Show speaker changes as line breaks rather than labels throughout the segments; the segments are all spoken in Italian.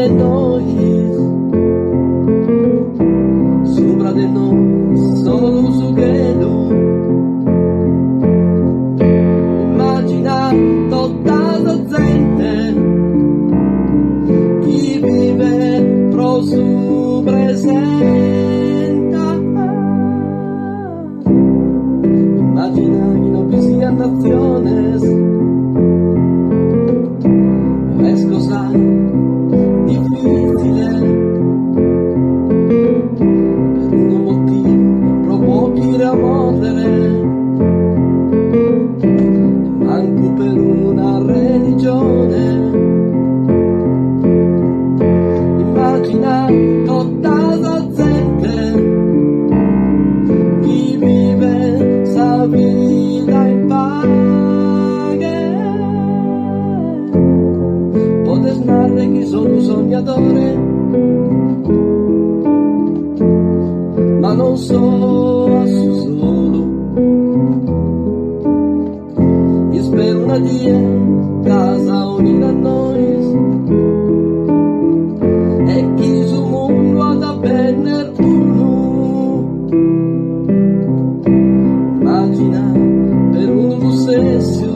de noi, sopra de noi, solo su credo. Immagina tutta la gente, chi vive pro su presenta. Immagina che non vi sia nazione, es cosa difficile, per un motivo provochi a morrere, manco per una religione. Immagina tutta la gente, chi vive sa vita in pace. Potes narrare che sono un sognatore, ma non so a su solo. Io spero una dia casa unita a noi, e chi su mondo ha da prendere uno. Immagina per un possesso,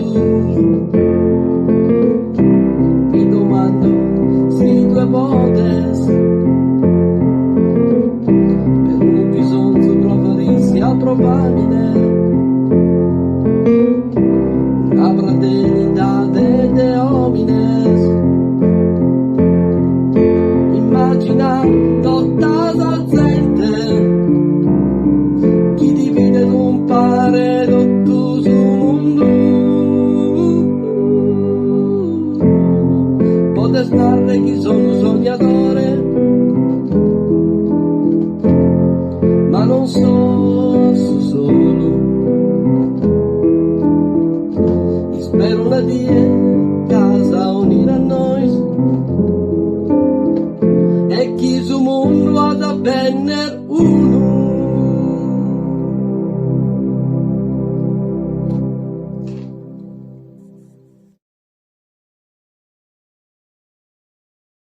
mi domando se tu potes, per un bisogno proferissi al probabile, una fraternità de homines. Immagina tutta la gente, chi divide non pare tutto su mondo. Potes narrare che sono un sognatore,